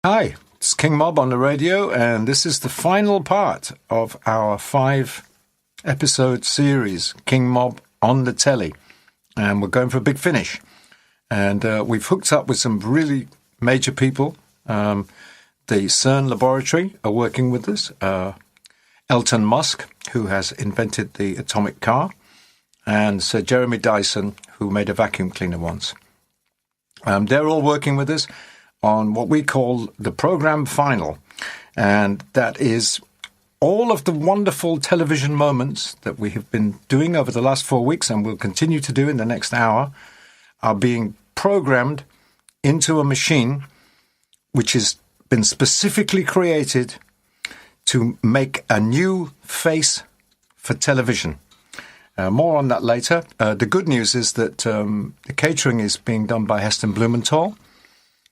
Hi, it's King Mob on the radio, and this is the final part of our 5-episode series, King Mob on the telly. And we're going for a big finish. And we've hooked up with some really major people. The CERN laboratory are working with us. Elon Musk, who has invented the atomic car, and Sir Jeremy Dyson, who made a vacuum cleaner once. They're all working with us on what we call the program final. And that is all of the wonderful television moments that we have been doing over the last 4 weeks and will continue to do in the next hour are being programmed into a machine which has been specifically created to make a new face for television. More on that later. The good news is that the catering is being done by Heston Blumenthal.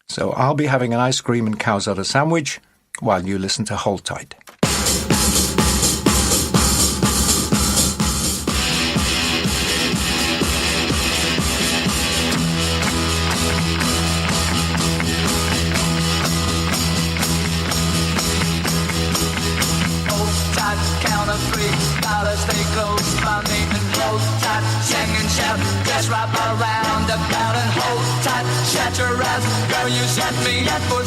So I'll be having an ice cream and calzone sandwich while you listen to Hold Tight. Hold tight, count of three, gotta stay close by me and hold tight, sing and shout, just wrap around about and hold tight, shut your eyes, girl, you set me up for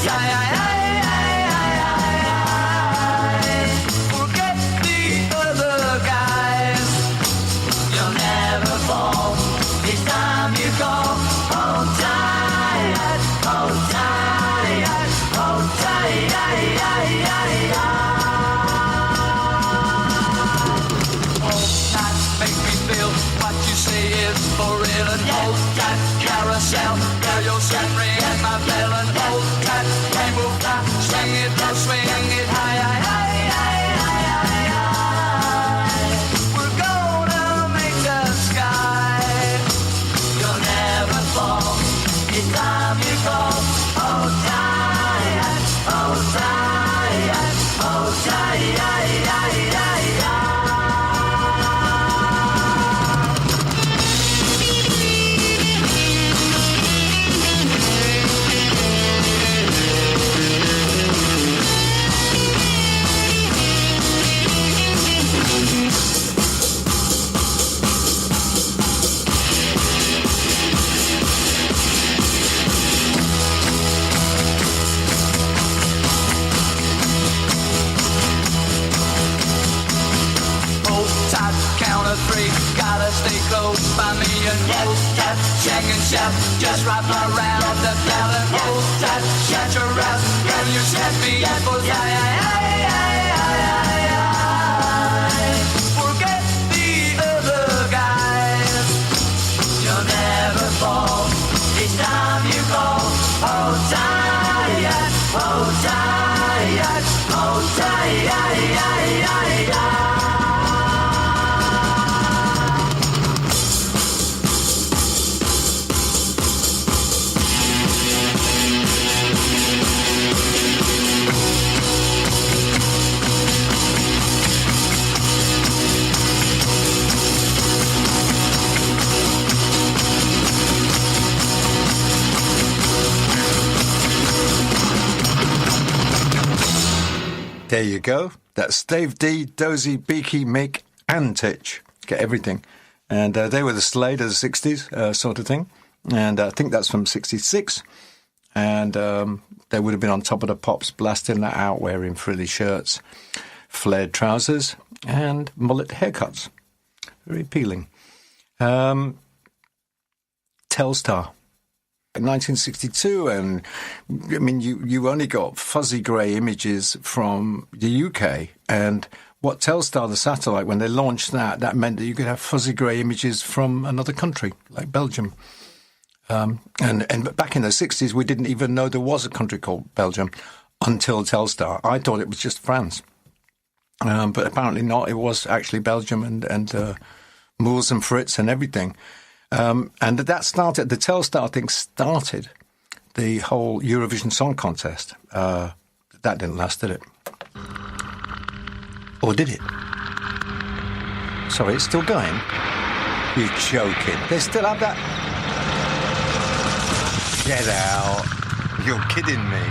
forget the other guys, you'll never fall, this time you go, hold tight, hold tight, hold tight, make me feel what you say is for real and hold tight, carousel, girl, you'll set ring my bell and hold tight, rainbow fly, swing it low, swing it high, we're gonna make the sky, you'll never fall, it's time you go, hold tight, hold tight, hold tight, free, gotta stay close by me and hold tight, sing and shout, just wrap around the bell and hold tight, shut your eyes, girl, you set me up for forget the other guys, you'll never fall, it's time you go, hold tight, hold tight, hold tight, There you go. That's Dave D, Dozy, Beaky, Mick, and Titch. Get everything. And they were the Slade of the 60s sort of thing. And I think that's from 66. And they would have been on top of the pops, blasting that out, wearing frilly shirts, flared trousers, and mullet haircuts. Very appealing. Telstar. In 1962, and I mean, you only got fuzzy grey images from the UK, and what Telstar, the satellite, when they launched that meant that you could have fuzzy grey images from another country, like Belgium. And back in the 60s, we didn't even know there was a country called Belgium until Telstar. I thought it was just France. But apparently not. It was actually Belgium and Moors and Fritz and everything. And that started, the Telstar thing started the whole Eurovision Song Contest. That didn't last, did it? Or did it? Sorry, it's still going? You're joking. They still have that? Get out. You're kidding me.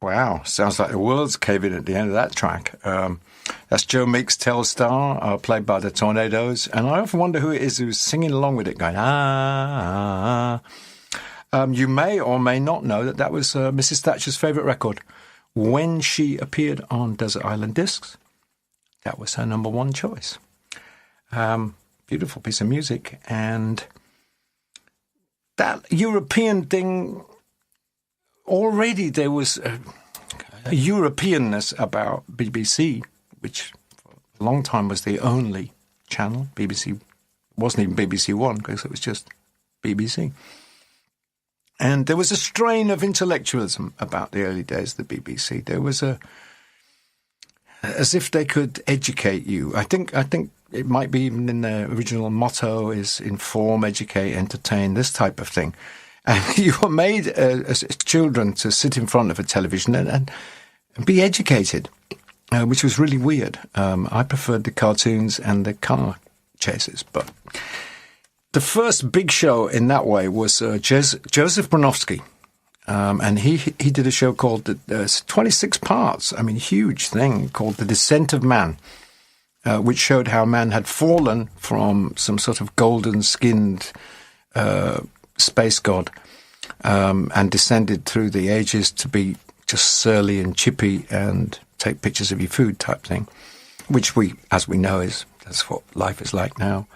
Wow, sounds like the world's caving at the end of that track. That's Joe Meek's Telstar, played by the Tornadoes. And I often wonder who it is who's singing along with it, going, ah, ah. You may or may not know that was Mrs. Thatcher's favourite record. When she appeared on Desert Island Discs, that was her number one choice. Beautiful piece of music. And that European thing, already there was a Europeanness about BBC, which for a long time was the only channel. BBC wasn't even BBC One because it was just BBC. And there was a strain of intellectualism about the early days of the BBC. There was as if they could educate you. I think it might be even in their original motto is inform, educate, entertain, this type of thing. And you were made as children to sit in front of a television and be educated, which was really weird. I preferred the cartoons and the car chases. But the first big show in that way was Joseph Bronowski. And he did a show called 26 parts, huge thing, called The Descent of Man, which showed how man had fallen from some sort of golden-skinned space god, and descended through the ages to be just surly and chippy and take pictures of your food type thing, which as we know, that's what life is like now.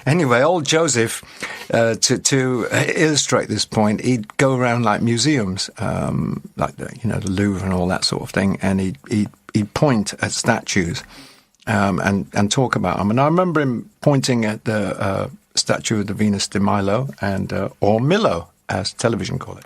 Anyway, old Joseph, to illustrate this point, he'd go around like museums, like the Louvre and all that sort of thing, and he'd point at statues and talk about them. And I remember him pointing at the statue of the Venus de Milo or Milo, as television call it.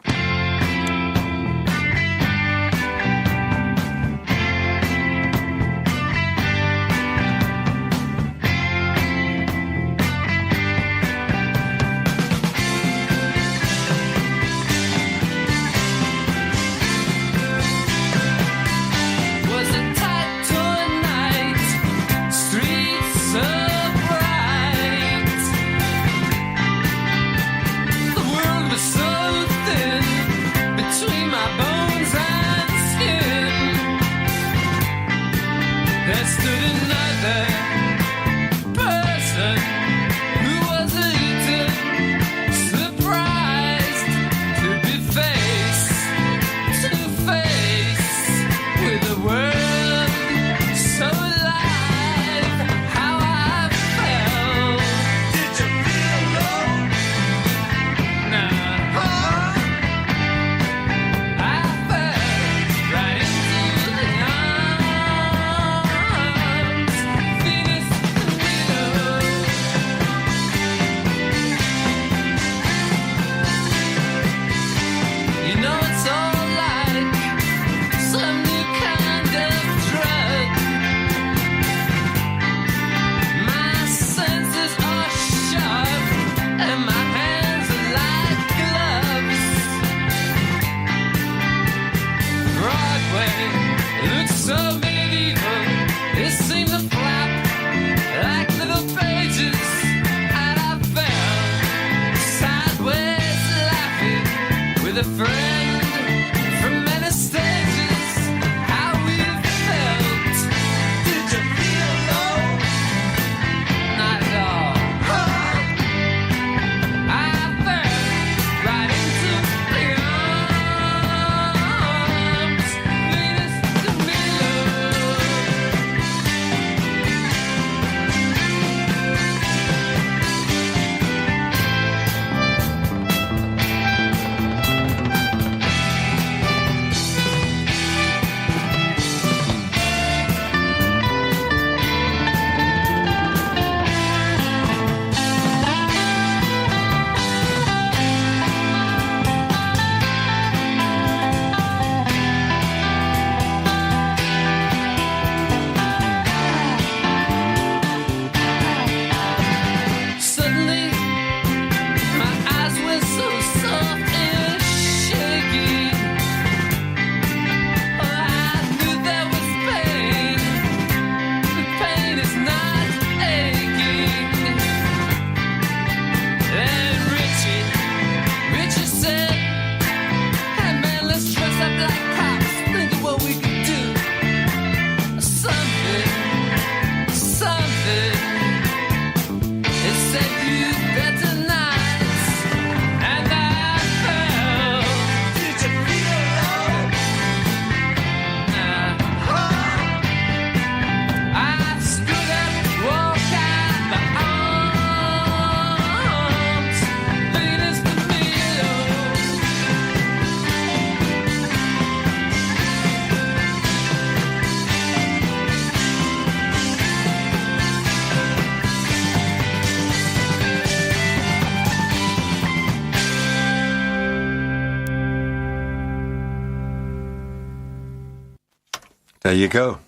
There you go.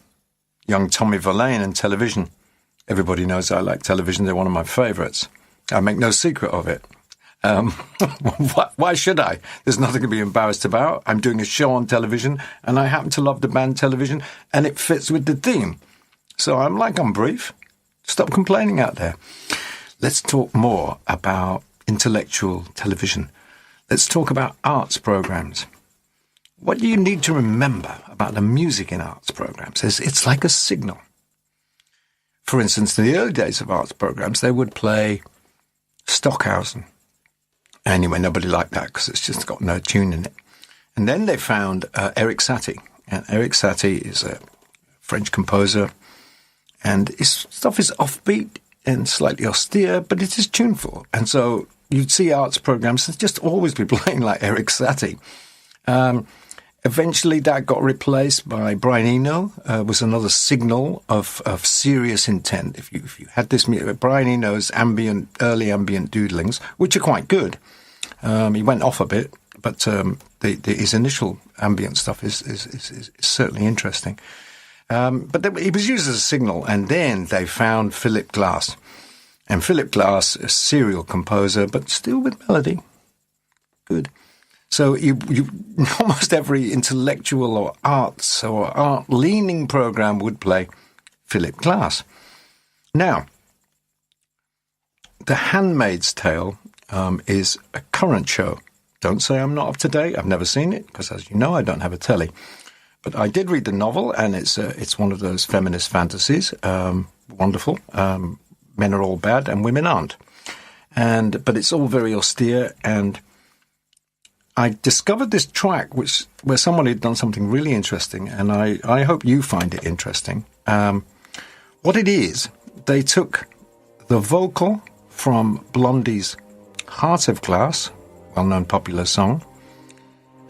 Young Tommy Verlaine and television. Everybody knows I like television. They're one of my favourites. I make no secret of it. Why should I? There's nothing to be embarrassed about. I'm doing a show on television, and I happen to love the band Television, and it fits with the theme. So I'm brief. Stop complaining out there. Let's talk more about intellectual television. Let's talk about arts programs. What do you need to remember about the music in arts programs is it's like a signal. For instance, in the early days of arts programs, they would play Stockhausen. Anyway, nobody liked that because it's just got no tune in it. And then they found Erik Satie. And Erik Satie is a French composer. And his stuff is offbeat and slightly austere, but it is tuneful. And so you'd see arts programs that just always be playing like Erik Satie. Eventually, that got replaced by Brian Eno. Was another signal of serious intent. If you had this music, Brian Eno's early ambient doodlings, which are quite good, He went off a bit, but his initial ambient stuff is certainly interesting. But he was used as a signal, and then they found Philip Glass. And Philip Glass, a serial composer, but still with melody. Good. So you almost every intellectual or arts or art-leaning program would play Philip Glass. Now, The Handmaid's Tale is a current show. Don't say I'm not up to date. I've never seen it because, as you know, I don't have a telly. But I did read the novel, and it's one of those feminist fantasies. Wonderful. Men are all bad and women aren't. But it's all very austere, and I discovered this track where somebody had done something really interesting, and I hope you find it interesting. What it is, they took the vocal from Blondie's Heart of Glass, well-known popular song,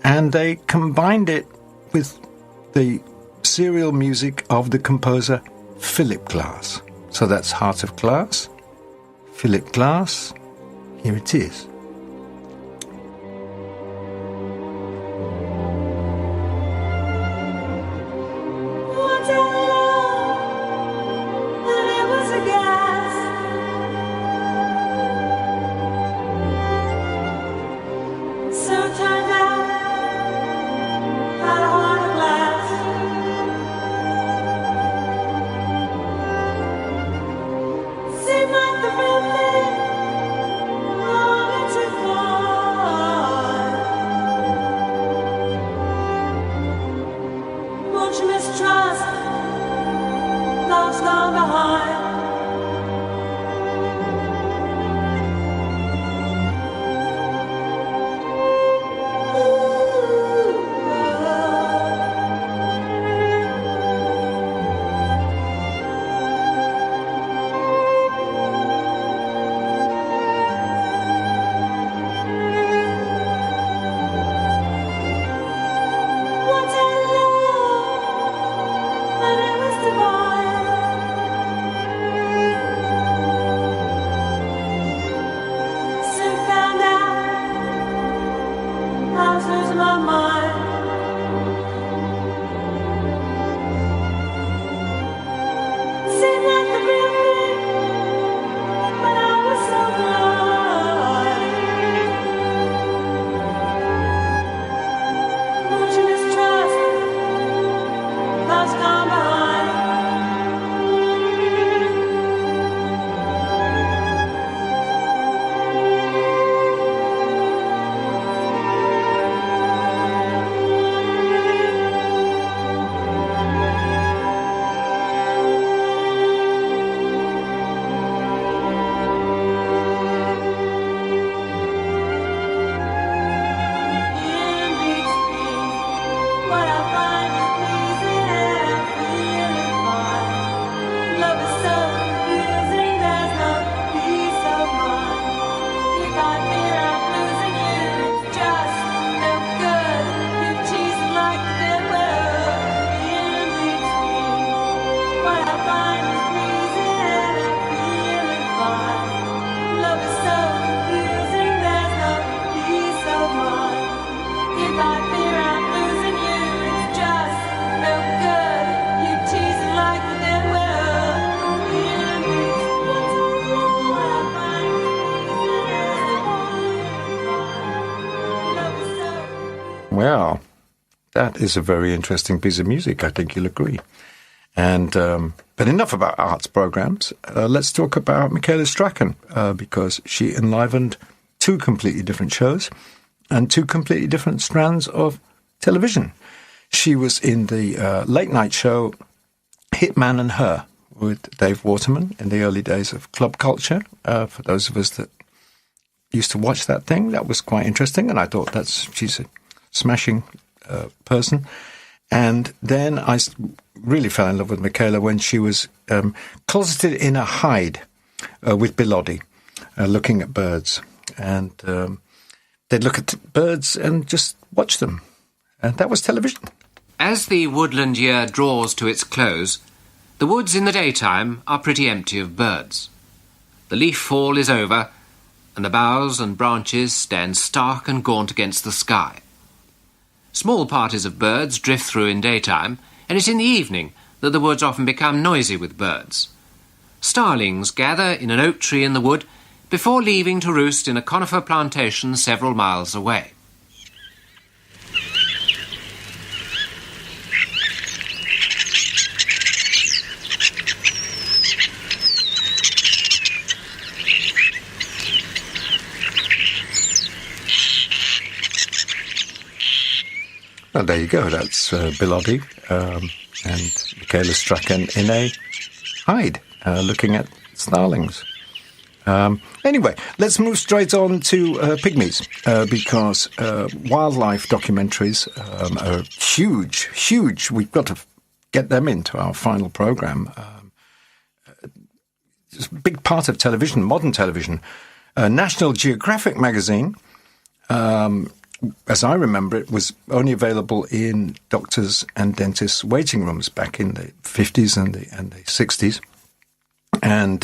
and they combined it with the serial music of the composer Philip Glass. So that's Heart of Glass, Philip Glass. Here it is. Well, that is a very interesting piece of music. I think you'll agree. And but enough about arts programs. Let's talk about Michaela Strachan because she enlivened two completely different shows and two completely different strands of television. She was in the late night show Hitman and Her with Dave Waterman in the early days of club culture. For those of us that used to watch that thing, that was quite interesting, and I thought she's a smashing person. And then I really fell in love with Michaela when she was closeted in a hide with Bilotti, looking at birds. And they'd look at birds and just watch them. And that was television. As the woodland year draws to its close, the woods in the daytime are pretty empty of birds. The leaf fall is over, and the boughs and branches stand stark and gaunt against the sky. Small parties of birds drift through in daytime, and it's in the evening that the woods often become noisy with birds. Starlings gather in an oak tree in the wood before leaving to roost in a conifer plantation several miles away. Well, there you go. That's Bill Oddie and Michaela Strachan in a hide, looking at starlings. Anyway, let's move straight on to pygmies, because wildlife documentaries are huge. We've got to get them into our final programme. It's a big part of television, modern television. National Geographic magazine, as I remember, it was only available in doctors' and dentists' waiting rooms back in the 50s and the 60s. And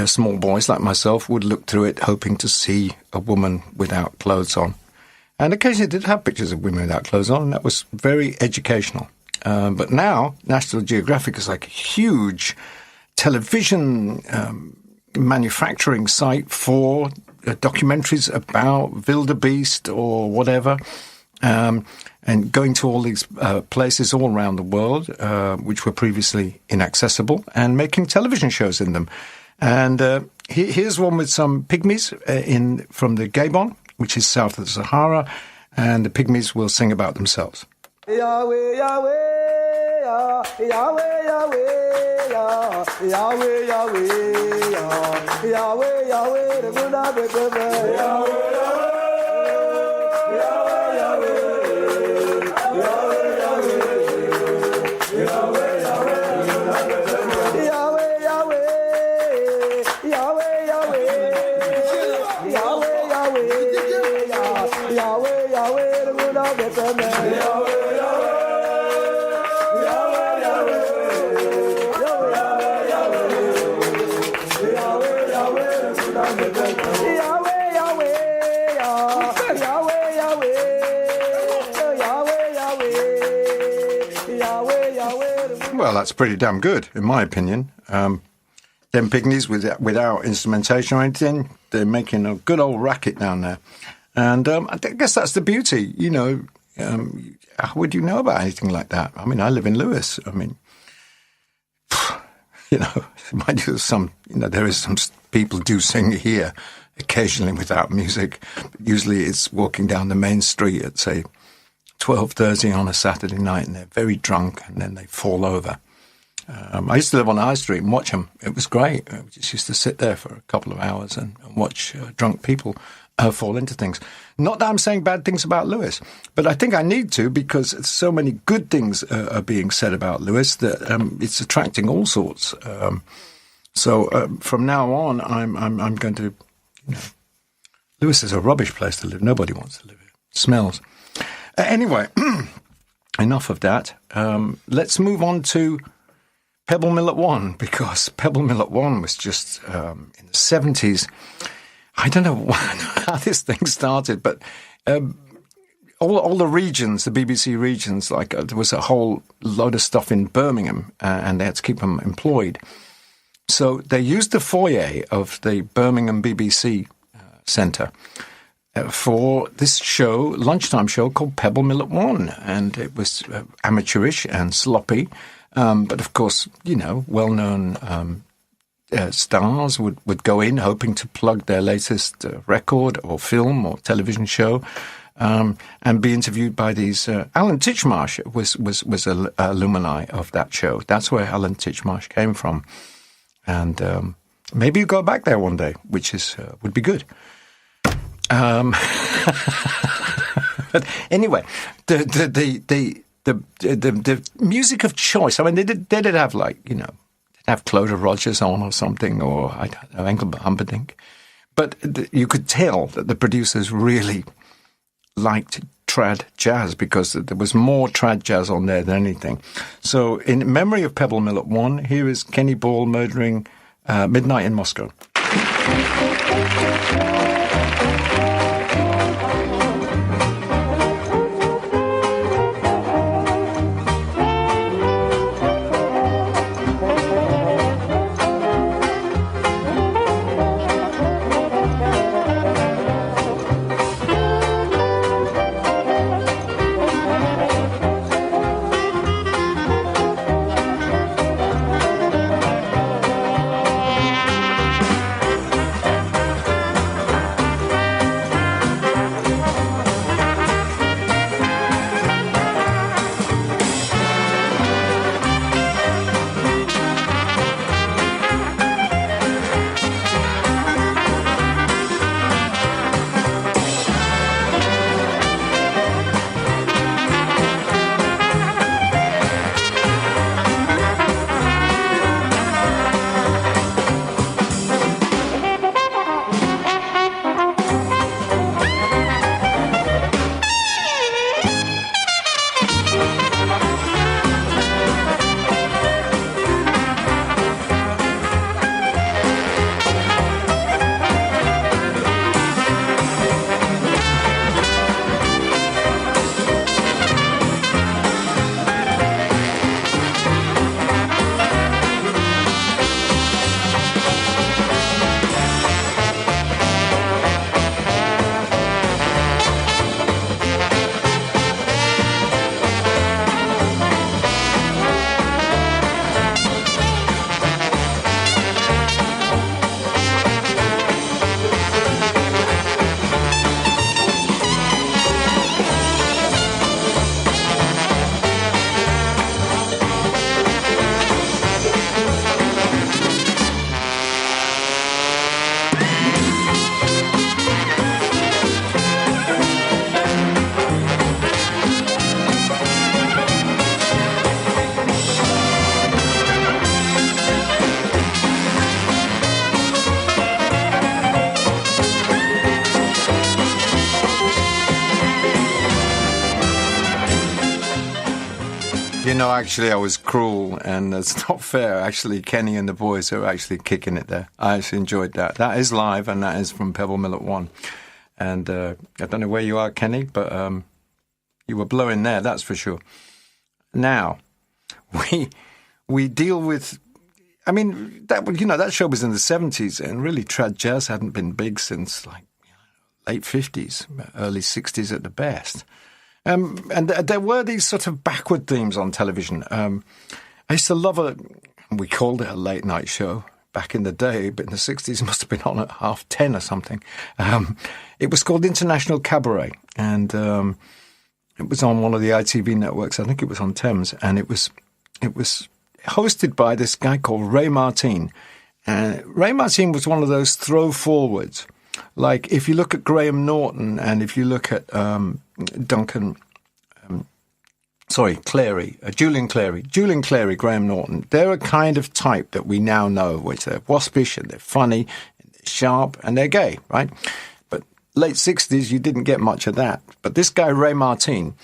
small boys like myself would look through it hoping to see a woman without clothes on. And occasionally it did have pictures of women without clothes on, and that was very educational. But now, National Geographic is like a huge television manufacturing site for documentaries about wildebeest or whatever, and going to all these places all around the world, which were previously inaccessible, and making television shows in them. And here's one with some pygmies from the Gabon, which is south of the Sahara, and the pygmies will sing about themselves. Yahweh, Yahweh, Yahweh, Yahweh, Yahweh, Yahweh, Yahweh, Yahweh, the good of the Yahweh. Well, that's pretty damn good, in my opinion. Them pygmies, without instrumentation or anything, they're making a good old racket down there. And I guess that's the beauty, you know. How would you know about anything like that? I mean, I live in Lewes. I mean, you know, mind you, there is some people do sing here occasionally without music. But usually it's walking down the main street at, say, 12:30 on a Saturday night, and they're very drunk, and then they fall over. I used to live on High Street and watch them. It was great. I just used to sit there for a couple of hours and watch drunk people fall into things. Not that I'm saying bad things about Lewes, but I think I need to, because so many good things are being said about Lewes that it's attracting all sorts. So from now on, I'm going to, Lewes is a rubbish place to live. Nobody wants to live here. It smells. Anyway, enough of that. Let's move on to Pebble Mill at 1, because Pebble Mill at 1 was just in the 70s. I don't know how this thing started, but all the regions, the BBC regions, like there was a whole load of stuff in Birmingham, and they had to keep them employed. So they used the foyer of the Birmingham BBC Centre for this show, lunchtime show called Pebble Mill at 1, and it was amateurish and sloppy, but of course, well-known stars would go in hoping to plug their latest record or film or television show, and be interviewed by these. Alan Titchmarsh was an alumni of that show. That's where Alan Titchmarsh came from, and maybe you go back there one day, which would be good. But anyway, the music of choice. I mean, they did have have Clodagh Rogers on or something, or I don't know, Engelbert Humperdinck. But you could tell that the producers really liked trad jazz, because there was more trad jazz on there than anything. So in memory of Pebble Mill at 1, here is Kenny Ball murdering Midnight in Moscow. You know, actually, I was cruel, and it's not fair. Actually, Kenny and the boys are actually kicking it there. I actually enjoyed that. That is live, and that is from Pebble Mill at 1. And I don't know where you are, Kenny, but you were blowing there, that's for sure. Now, we deal with... I mean, that show was in the 70s, and really trad jazz hadn't been big since, late 50s, early 60s at the best. And there were these sort of backward themes on television. I used to love we called it a late night show back in the day, but in the 60s it must have been on at 10:30 or something. It was called International Cabaret, and it was on one of the ITV networks. I think it was on Thames, and it was hosted by this guy called Ray Martin. And Ray Martin was one of those throw forwards. Like, if you look at Graham Norton and if you look at Julian Clary, Graham Norton, they're a kind of type that we now know, which they're waspish and they're funny, and they're sharp and they're gay, right? But late 60s, you didn't get much of that. But this guy, Ray Martin,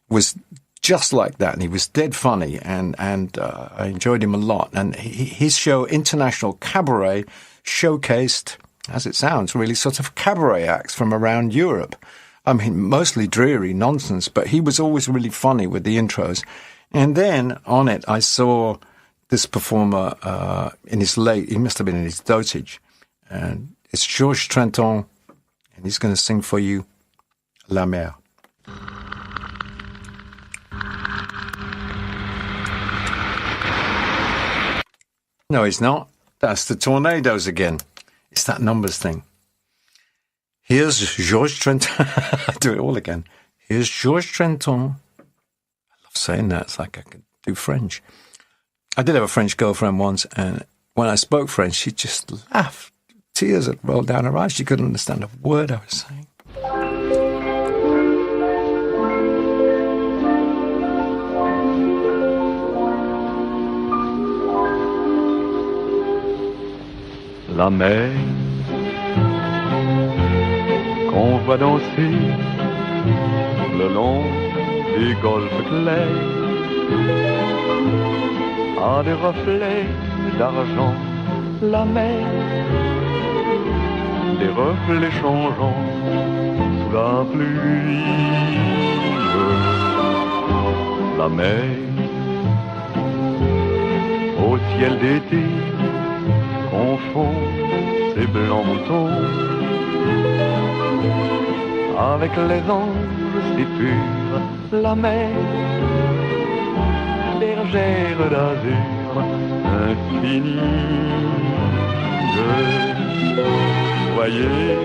was just like that, and he was dead funny, and I enjoyed him a lot. And his show, International Cabaret, showcased, as it sounds, really sort of cabaret acts from around Europe. I mean, mostly dreary nonsense, but he was always really funny with the intros. And then on it, I saw this performer he must have been in his dotage. And it's Georges Trenton, and he's going to sing for you La Mer. No, he's not. That's the Tornadoes again. It's that numbers thing. Here's Georges Trenton. I do it all again. Here's Georges Trenton. I love saying that. It's like I could do French. I did have a French girlfriend once, and when I spoke French, she just laughed. Tears had rolled down her eyes. She couldn't understand a word I was saying. La mer qu'on voit danser le long des golfes clairs a des reflets d'argent. La mer, des reflets changeants sous la pluie. La mer au ciel d'été confond ces blancs moutons avec les anges si purs. La mer, bergère d'azur infinie. Voyez,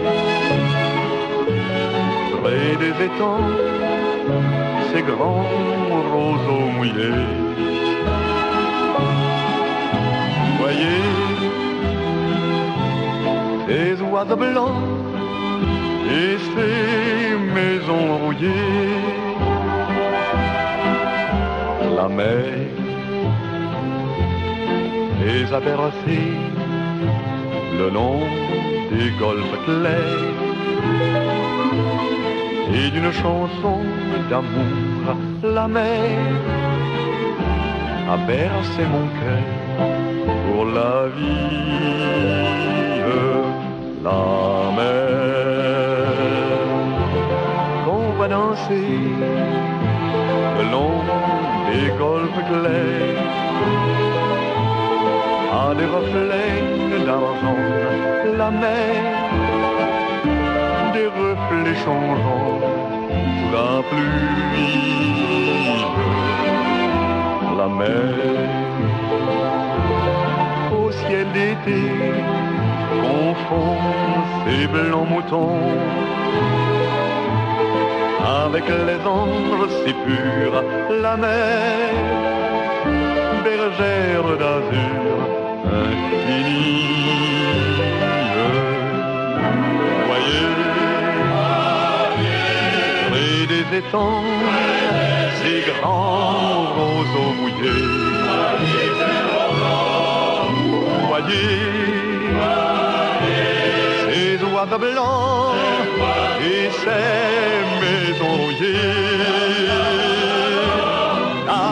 près des étangs, ces grands roseaux mouillés. Voyez, ces oiseaux blancs et ces maisons rouillées. La mer les a bercés le long des golfes clairs et d'une chanson d'amour. La mer a bercé mon cœur pour la vie. La mer qu'on va danser le long des golfes clairs a des reflets d'argent. La mer, des reflets changeants sous la pluie. La mer au ciel d'été confond ces blancs moutons avec les anges si purs. La mer, bergère d'azur infinie. Voyez, près des étangs, ces grands roseaux mouillés. Voyez, ces oiseaux blancs et ces maisons rouillées. La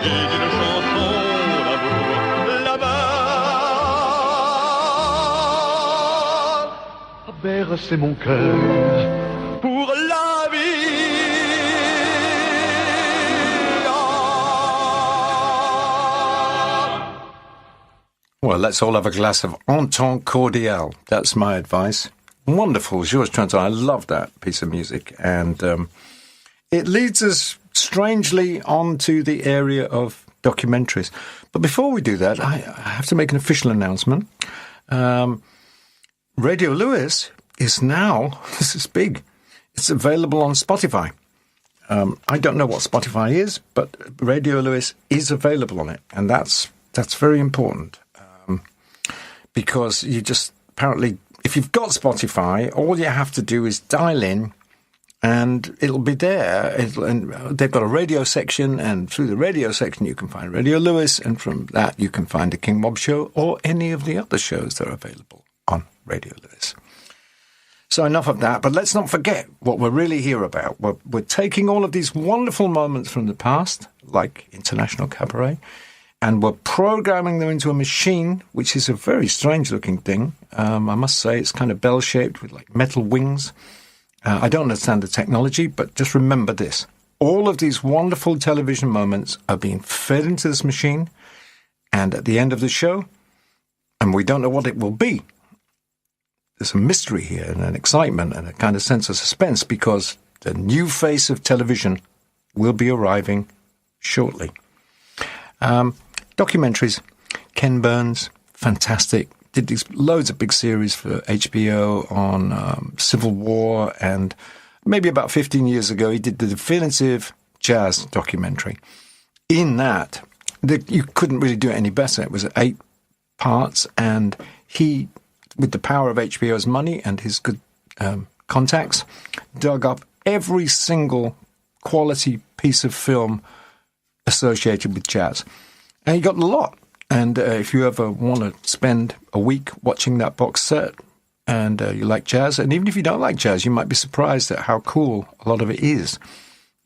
et d'une chanson d'amour. Là-bas a bercé mon cœur pour la vie. Well, let's all have a glass of Entente Cordiale. That's my advice. Wonderful. Georges Trenton. I love that piece of music. And it leads us strangely onto the area of documentaries. But before we do that, I have to make an official announcement. Radio Lewes is now, this is big, it's available on Spotify. I don't know what Spotify is, but Radio Lewes is available on it. And that's very important. Because you just, apparently, if you've got Spotify, all you have to do is dial in and it'll be there. And they've got a radio section, and through the radio section you can find Radio Lewes, and from that you can find the King Mob Show or any of the other shows that are available on Radio Lewes. So enough of that, but let's not forget what we're really here about. We're taking all of these wonderful moments from the past, like International Cabaret, and we're programming them into a machine, which is a very strange-looking thing. I must say it's kind of bell-shaped with like metal wings. I don't understand the technology, but just remember this. All of these wonderful television moments are being fed into this machine, and at the end of the show, and we don't know what it will be, there's a mystery here and an excitement and a kind of sense of suspense because the new face of television will be arriving shortly. Documentaries. Ken Burns, fantastic. Did these loads of big series for HBO on Civil War, and maybe about 15 years ago he did the definitive jazz documentary. In that, you couldn't really do it any better. It was 8 parts, and he, with the power of HBO's money and his good contacts, dug up every single quality piece of film associated with jazz. And he got a lot. And if you ever want to spend a week watching that box set and you like jazz, and even if you don't like jazz, you might be surprised at how cool a lot of it is.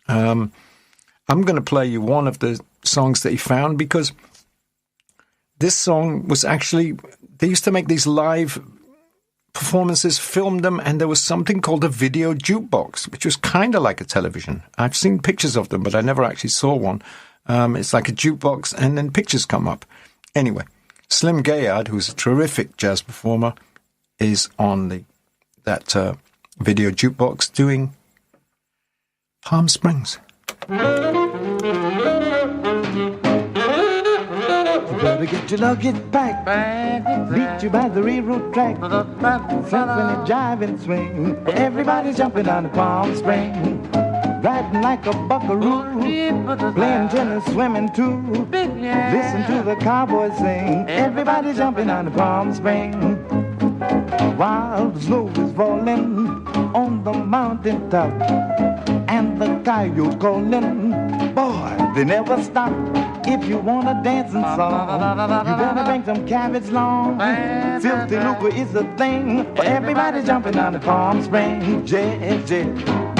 I'm going to play you one of the songs that he found, because this song was actually, they used to make these live performances, filmed them, and there was something called a video jukebox, which was kind of like a television. I've seen pictures of them, but I never actually saw one. It's like a jukebox, and then pictures come up. Anyway, Slim Gaillard, who's a terrific jazz performer, is on that video jukebox doing Palm Springs. You better get your luggage packed. Meet you by the railroad track. Something a jive and swing. Everybody's jumping on the Palm Springs. Riding like a buckaroo, playing tennis, swimming too. Listen to the cowboys sing. Everybody jumping on the Palm Springs. While the snow is falling on the mountain top, and the coyotes calling, boy, they never stop. If you want a dancing song, you better bring some cabbage long. Filthy lucre is the thing for everybody jumping on the Palm Springs. Yeah, yeah.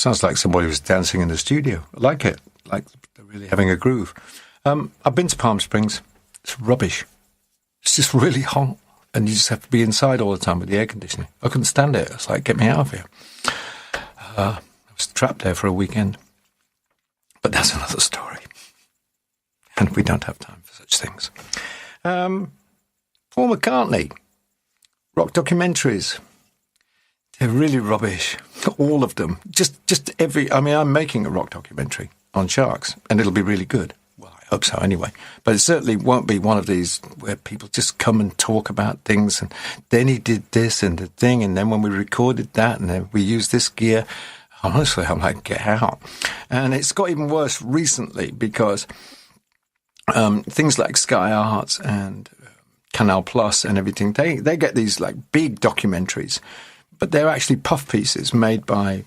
Sounds like somebody was dancing in the studio. I like it. Like they're really having a groove. I've been to Palm Springs. It's rubbish. It's just really hot. And you just have to be inside all the time with the air conditioning. I couldn't stand it. It's like, get me out of here. I was trapped there for a weekend. But that's another story. And we don't have time for such things. Paul McCartney. Rock documentaries. They're really rubbish. All of them. Just every... I mean, I'm making a rock documentary on sharks. And it'll be really good. Well, I hope so anyway. But it certainly won't be one of these where people just come and talk about things. And then he did this and the thing. And then when we recorded that and then we used this gear... Honestly, I'm like, get out. And it's got even worse recently because things like Sky Arts and Canal Plus and everything, they get these like big documentaries, but they're actually puff pieces made by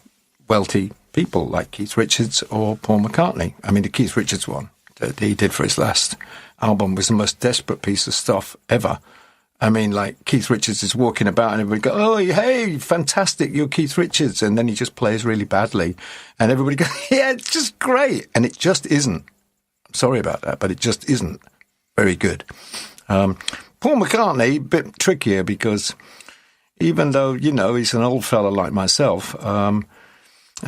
wealthy people like Keith Richards or Paul McCartney. I mean, the Keith Richards one that he did for his last album was the most desperate piece of stuff ever. I mean, like, Keith Richards is walking about and everybody go, oh, hey, fantastic, you're Keith Richards. And then he just plays really badly. And everybody goes, yeah, it's just great. And it just isn't. I'm sorry about that, but it just isn't very good. Paul McCartney, a bit trickier because even though, you know, he's an old fella like myself, and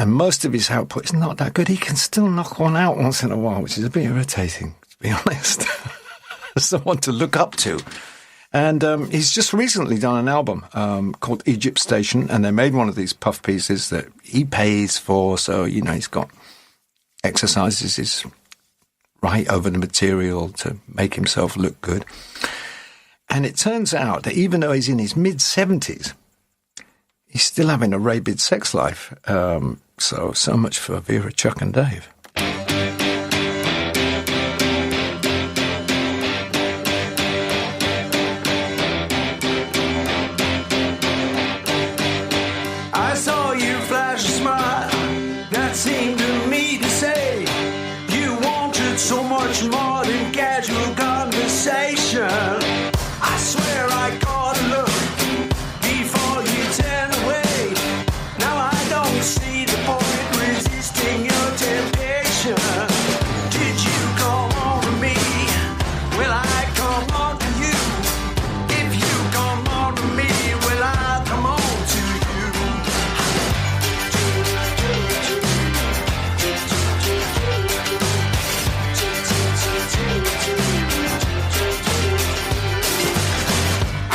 most of his output is not that good, he can still knock one out once in a while, which is a bit irritating, to be honest. Someone to look up to. And he's just recently done an album called Egypt Station, and they made one of these puff pieces that he pays for. So, you know, he's got exercises, he's right over the material to make himself look good. And it turns out that even though he's in his mid-70s, he's still having a rabid sex life. So much for Vera, Chuck and Dave. More than casual conversation. I swear I caught a look before you turn away. Now I don't see the point resisting your temptation. Did you come on to me? Will I come on to you? If you come on to me, will I come on to you?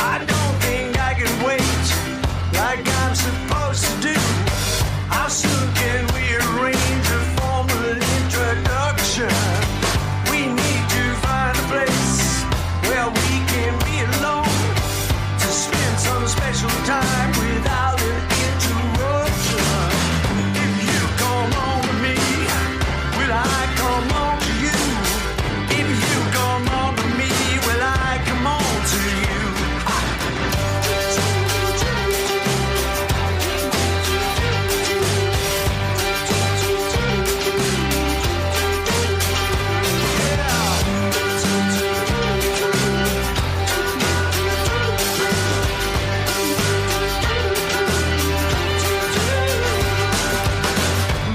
I don't think I can wait like I'm supposed to do. How soon can we arrange a formal introduction? We need to find a place where we can be alone to spend some special time without an interruption. If you come on to me, will I come on to you? If you come on to me, will I come on to you?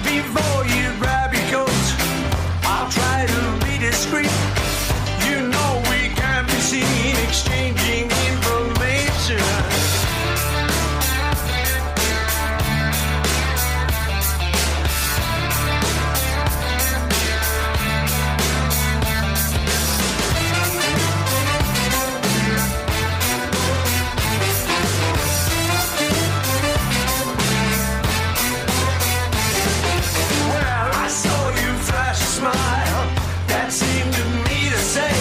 Before you grab your coat, I'll try to be discreet. You know we can't be seen exchanging information. Well, I saw you flash a smile that seemed to me to say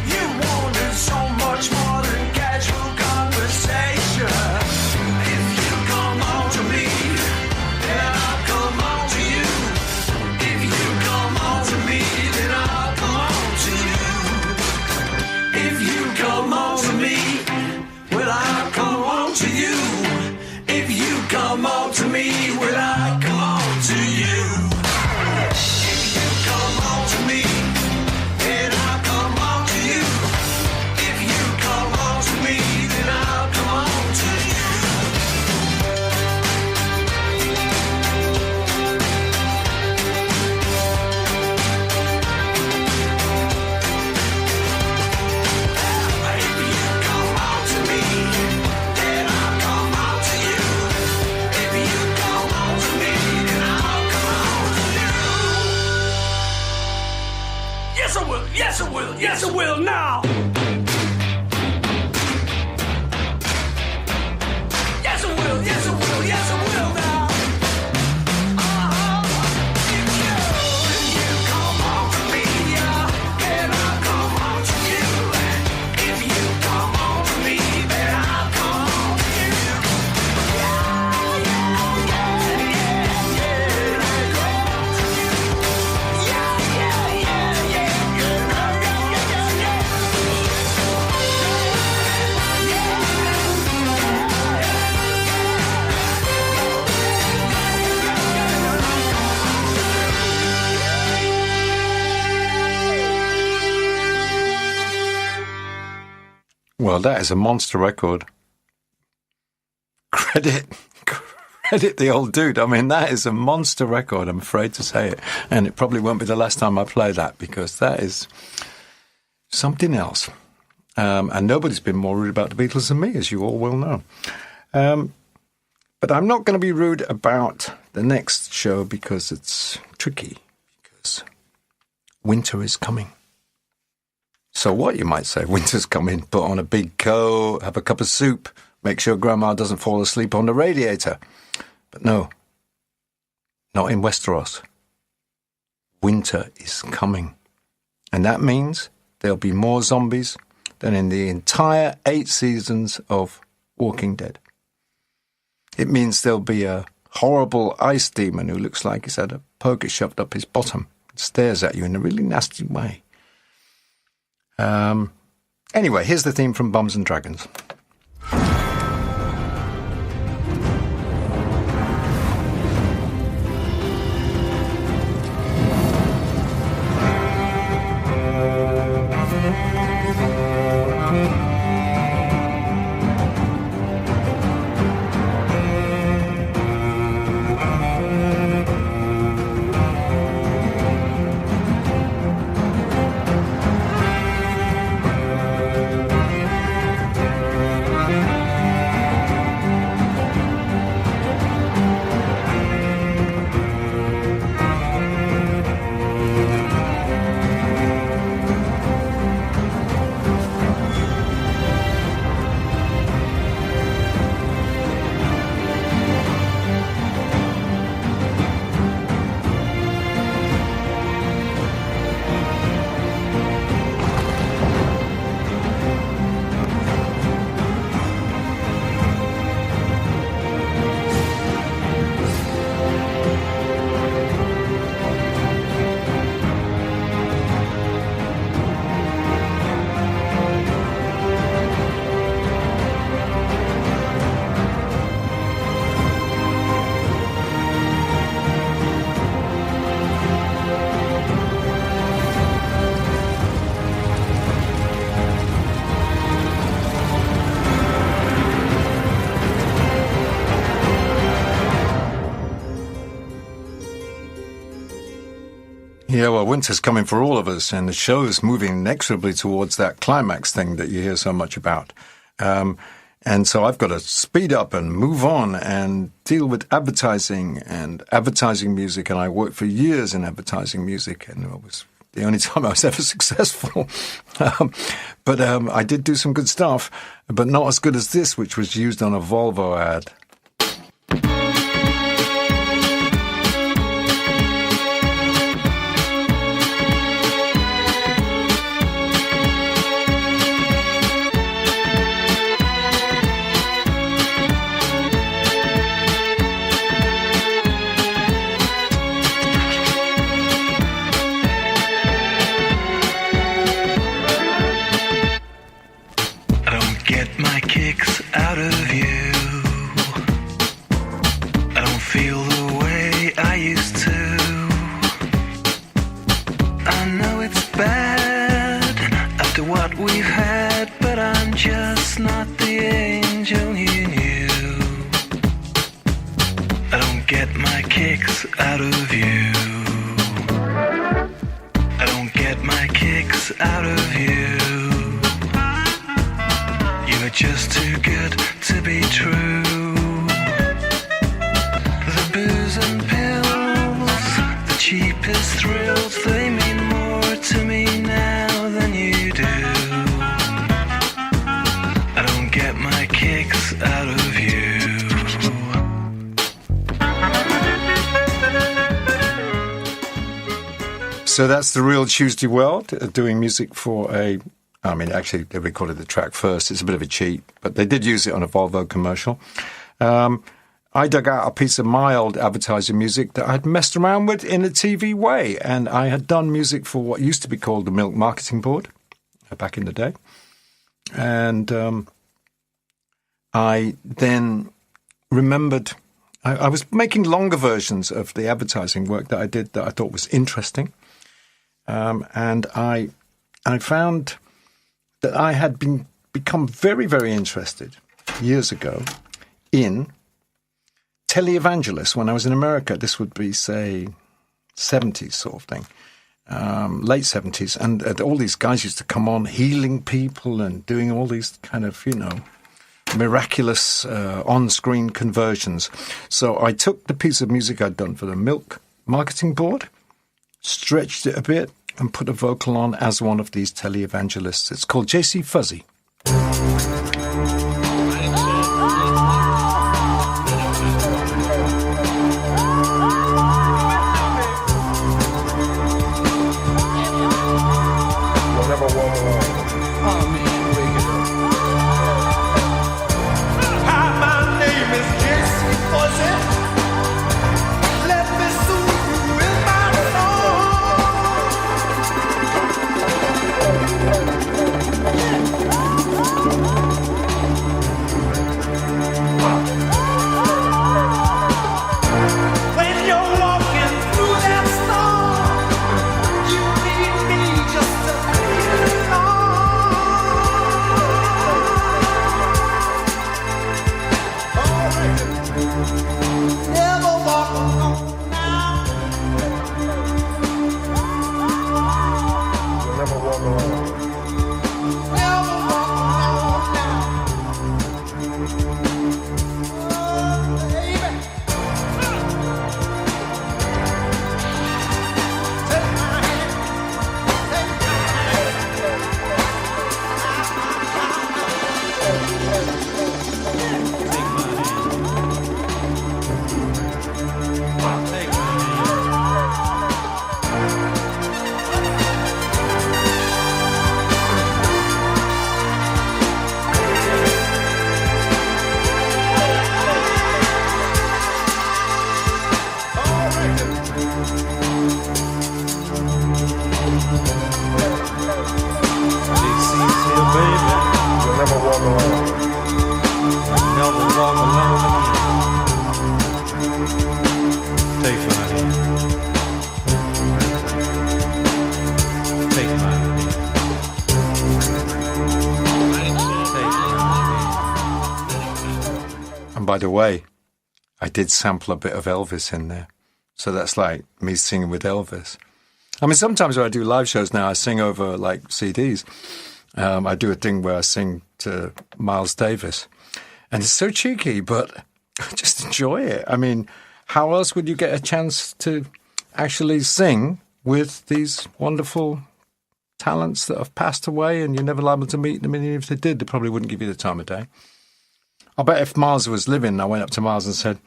you wanted so much more than casual conversation. If you come on to me, then I'll come on to you. If you come on to me, then I'll come on to you. If you come on to me, will I come on to you? If you come on to me, will I come on to you? If you come on to me, then I'll come on to you. If you come on to me, then I'll come on to you. yes I will now. Yes I will, yes I will, yes I will now. If you come on to me, then I'll come on to you. If you come on to me, then I'll come on to you. Well, that is a monster record. Credit the old dude. I mean, that is a monster record, I'm afraid to say it. And it probably won't be the last time I play that, because that is something else. And nobody's been more rude about the Beatles than me, as you all will know. But I'm not going to be rude about the next show because it's tricky, because winter is coming. So what, you might say? Winter's coming. Put on a big coat, have a cup of soup, make sure Grandma doesn't fall asleep on the radiator. But no, not in Westeros. Winter is coming. And that means there'll be more zombies than in the entire 8 seasons of Walking Dead. It means there'll be a horrible ice demon who looks like he's had a poker shoved up his bottom and stares at you in a really nasty way. Anyway, here's the theme from Bums and Dragons. Yeah, well, winter's coming for all of us, and the show's moving inexorably towards that climax thing that you hear so much about. And so I've got to speed up and move on and deal with advertising and advertising music. And I worked for years in advertising music, and it was the only time I was ever successful. But I did do some good stuff, but not as good as this, which was used on a Volvo ad. Out of you, I don't feel the way I used to. I know it's bad after what we've had, but I'm just not the angel you knew. I don't get my kicks out of you. I don't get my kicks out of you. You're just too good to be true. The booze and pills, the cheapest thrills, they mean more to me now than you So that's the Real Tuesday World, doing music for actually, they recorded the track first. It's a bit of a cheat, but they did use it on a Volvo commercial. I dug out a piece of my old advertising music that I'd messed around with in a TV way, and I had done music for what used to be called the Milk Marketing Board back in the day. And I then remembered I was making longer versions of the advertising work that I did that I thought was interesting. And I found that I had become very, very interested years ago in televangelists when I was in America. This would be, say, 70s sort of thing, late 70s. And all these guys used to come on healing people and doing all these kind of, miraculous on-screen conversions. So I took the piece of music I'd done for the Milk Marketing Board, stretched it a bit, and put a vocal on as one of these televangelists. It's called JC Fuzzy. By the way, I did sample a bit of Elvis in there. So that's like me singing with Elvis. I mean, sometimes when I do live shows now, I sing over like CDs. I do a thing where I sing to Miles Davis. And it's so cheeky, but I just enjoy it. I mean, how else would you get a chance to actually sing with these wonderful talents that have passed away and you're never liable to meet them? And if they did, they probably wouldn't give you the time of day. I bet if Miles was living, I went up to Miles and said,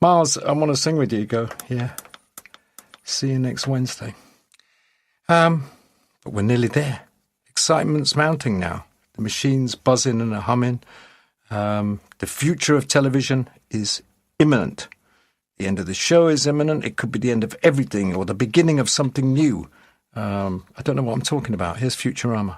Miles, I want to sing with you. He'd go, yeah, see you next Wednesday. But we're nearly there. Excitement's mounting now. The machine's buzzing and humming. The future of television is imminent. The end of the show is imminent. It could be the end of everything or the beginning of something new. I don't know what I'm talking about. Here's Futurama.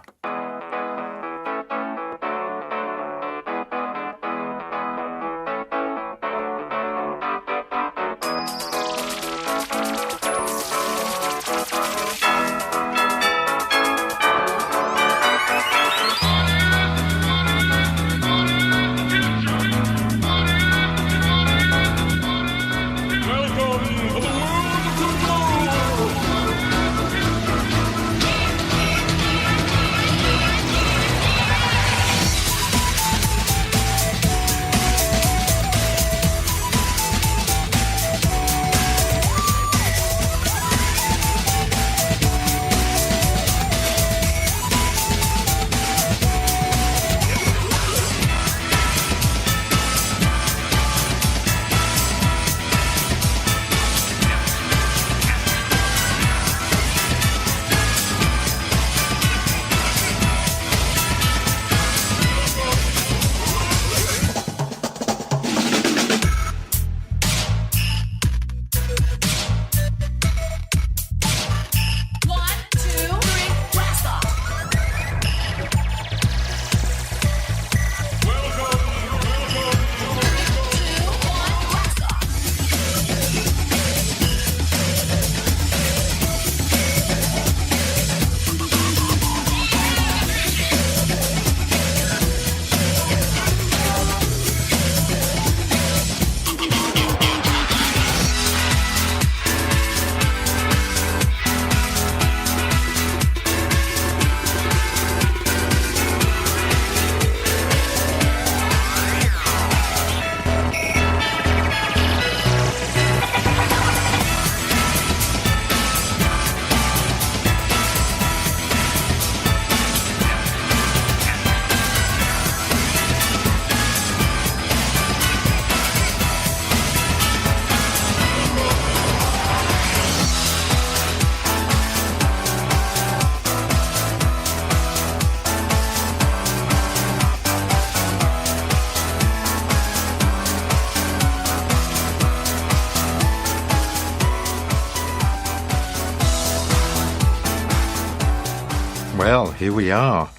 Well, here we are.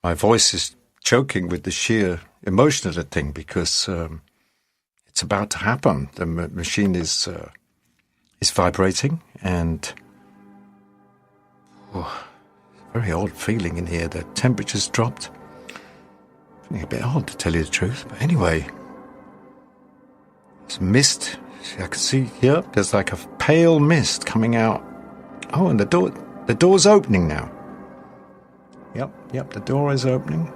My voice is choking with the sheer emotion of the thing because it's about to happen. The machine is vibrating, and very odd feeling in here. The temperature's dropped. Feeling a bit odd, to tell you the truth. But anyway, it's mist. I can see here. There's like a pale mist coming out. Oh, and the door's opening now. Yep, the door is opening.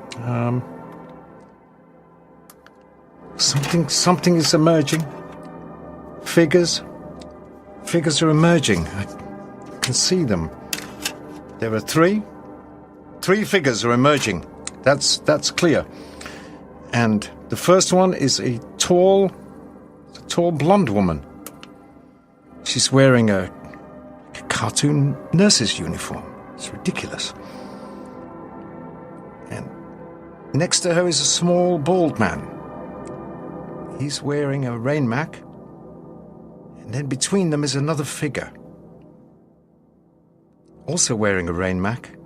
Something is emerging. Figures are emerging. I can see them. There are three figures are emerging. That's clear. And the first one is a tall blonde woman. She's wearing a cartoon nurse's uniform. It's ridiculous. And next to her is a small bald man. He's wearing a rain mac. And then between them is another figure, also wearing a rain mac,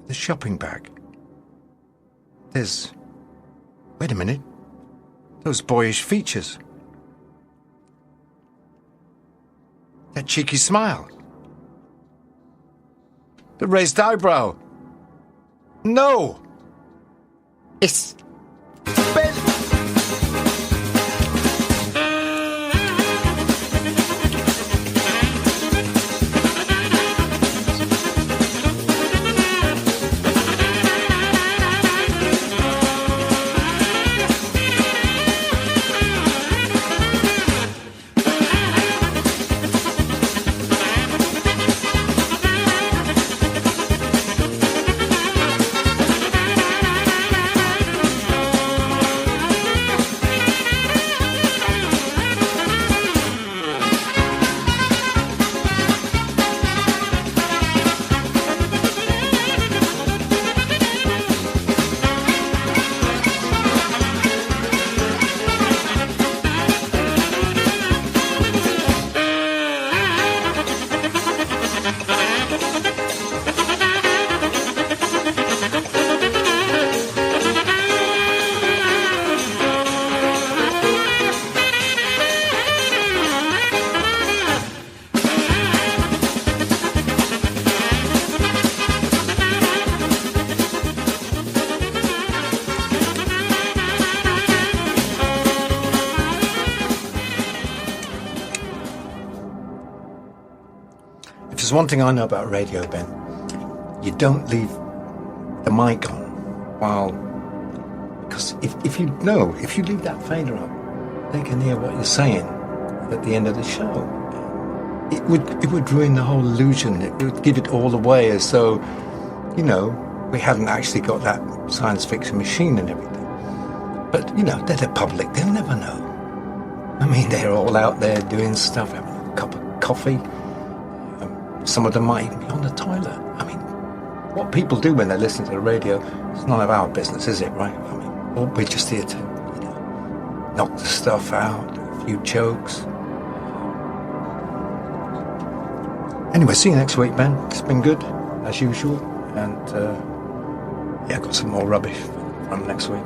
with a shopping bag. Wait a minute, those boyish features. That cheeky smile. The raised eyebrow. No! It's Ben! There's one thing I know about radio, Ben. You don't leave the mic on because if you leave that fader on, they can hear what you're saying at the end of the show. It would ruin the whole illusion. It would give it all away, as though, we hadn't actually got that science fiction machine and everything. But they're the public; they'll never know. I mean, they're all out there doing stuff, having a cup of coffee. Some of them might even be on the toilet. I mean, what people do when they listen to the radio, it's none of our business, is it, right? I mean, we're just here to, knock the stuff out, do a few jokes. Anyway, see you next week, Ben. It's been good, as usual. And, I've got some more rubbish from next week.